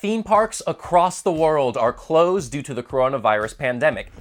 Theme parks across the world are closed due to the coronavirus pandemic.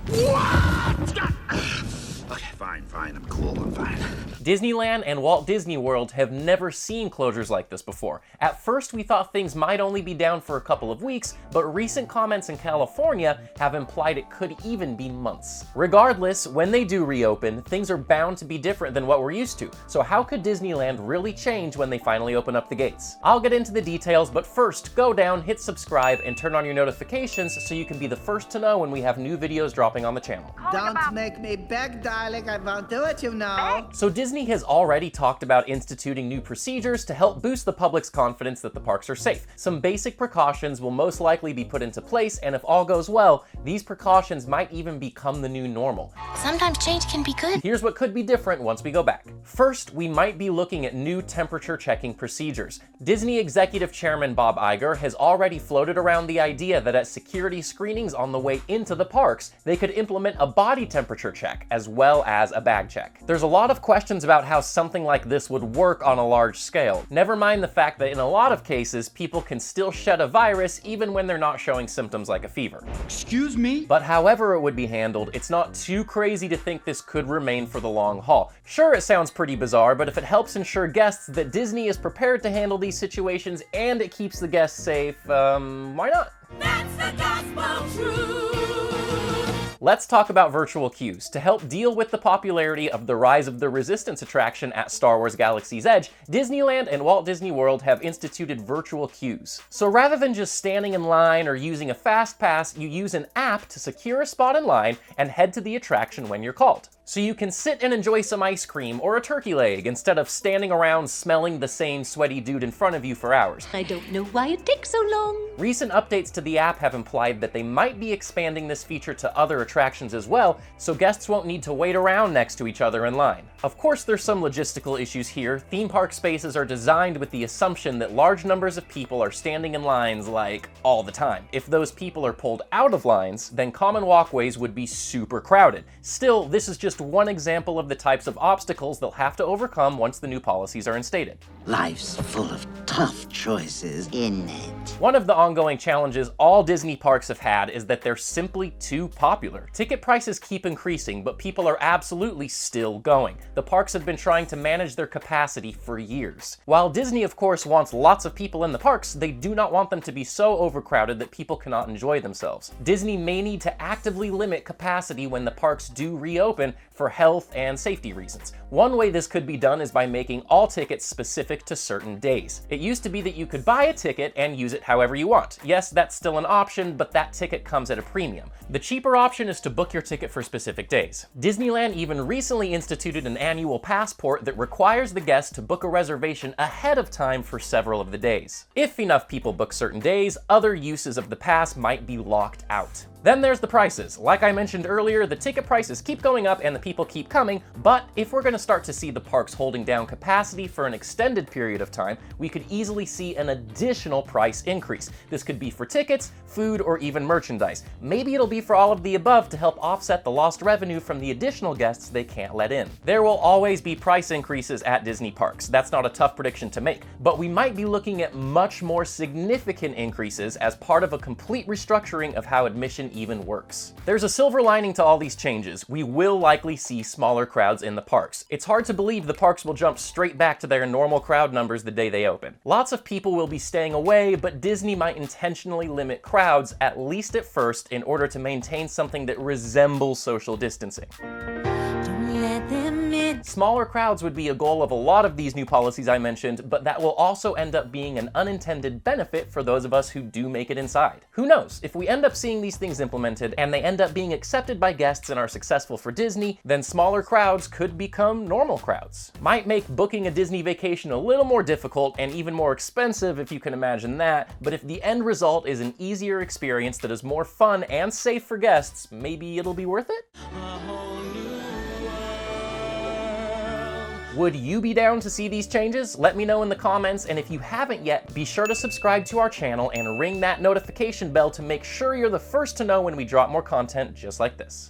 Okay, fine, I'm cool, I'm fine. Disneyland and Walt Disney World have never seen closures like this before. At first, we thought things might only be down for a couple of weeks, but recent comments in California have implied it could even be months. Regardless, when they do reopen, things are bound to be different than what we're used to. So how could Disneyland really change when they finally open up the gates? I'll get into the details, but first, go down, hit subscribe, and turn on your notifications so you can be the first to know when we have new videos dropping on the channel. Don't make me beg, darling. I won't do it, you know. So Disney has already talked about instituting new procedures to help boost the public's confidence that the parks are safe. Some basic precautions will most likely be put into place, and if all goes well, these precautions might even become the new normal. Sometimes change can be good. Here's what could be different once we go back. First, we might be looking at new temperature checking procedures. Disney Executive Chairman Bob Iger has already floated around the idea that at security screenings on the way into the parks, they could implement a body temperature check as well as a bag check. There's a lot of questions about how something like this would work on a large scale. Never mind the fact that in a lot of cases, people can still shed a virus even when they're not showing symptoms like a fever. Excuse me? But however it would be handled, it's not too crazy to think this could remain for the long haul. Sure, it sounds pretty bizarre, but if it helps ensure guests that Disney is prepared to handle these situations and it keeps the guests safe, why not? That's the gospel truth. Let's talk about virtual queues. To help deal with the popularity of the Rise of the Resistance attraction at Star Wars Galaxy's Edge, Disneyland and Walt Disney World have instituted virtual queues. So rather than just standing in line or using a fast pass, you use an app to secure a spot in line and head to the attraction when you're called. So you can sit and enjoy some ice cream or a turkey leg instead of standing around smelling the same sweaty dude in front of you for hours. I don't know why it takes so long. Recent updates to the app have implied that they might be expanding this feature to other attractions as well, so guests won't need to wait around next to each other in line. Of course, there's some logistical issues here. Theme park spaces are designed with the assumption that large numbers of people are standing in lines like all the time. If those people are pulled out of lines, then common walkways would be super crowded. Still, this is just one example of the types of obstacles they'll have to overcome once the new policies are instated. Life's full of tough choices, isn't it? One of the ongoing challenges all Disney parks have had is that they're simply too popular. Ticket prices keep increasing, but people are absolutely still going. The parks have been trying to manage their capacity for years. While Disney, of course, wants lots of people in the parks, they do not want them to be so overcrowded that people cannot enjoy themselves. Disney may need to actively limit capacity when the parks do reopen for health and safety reasons. One way this could be done is by making all tickets specific to certain days. It used to be that you could buy a ticket and use it however you want. Yes, that's still an option, but that ticket comes at a premium. The cheaper option is to book your ticket for specific days. Disneyland even recently instituted an annual passport that requires the guest to book a reservation ahead of time for several of the days. If enough people book certain days, other uses of the pass might be locked out. Then there's the prices. Like I mentioned earlier, the ticket prices keep going up and the people keep coming, but if we're going to start to see the parks holding down capacity for an extended period of time, we could easily see an additional price increase. This could be for tickets, food, or even merchandise. Maybe it'll be for all of the above to help offset the lost revenue from the additional guests they can't let in. There will always be price increases at Disney parks. That's not a tough prediction to make, but we might be looking at much more significant increases as part of a complete restructuring of how admission even works. There's a silver lining to all these changes. We will likely see smaller crowds in the parks. It's hard to believe the parks will jump straight back to their normal crowd numbers the day they open. Lots of people will be staying away, but Disney might intentionally limit crowds, at least at first, in order to maintain something that resembles social distancing. Smaller crowds would be a goal of a lot of these new policies I mentioned, but that will also end up being an unintended benefit for those of us who do make it inside. Who knows? If we end up seeing these things implemented and they end up being accepted by guests and are successful for Disney, then smaller crowds could become normal crowds. Might make booking a Disney vacation a little more difficult and even more expensive if you can imagine that, but if the end result is an easier experience that is more fun and safe for guests, maybe it'll be worth it? Would you be down to see these changes? Let me know in the comments, and if you haven't yet, be sure to subscribe to our channel and ring that notification bell to make sure you're the first to know when we drop more content just like this.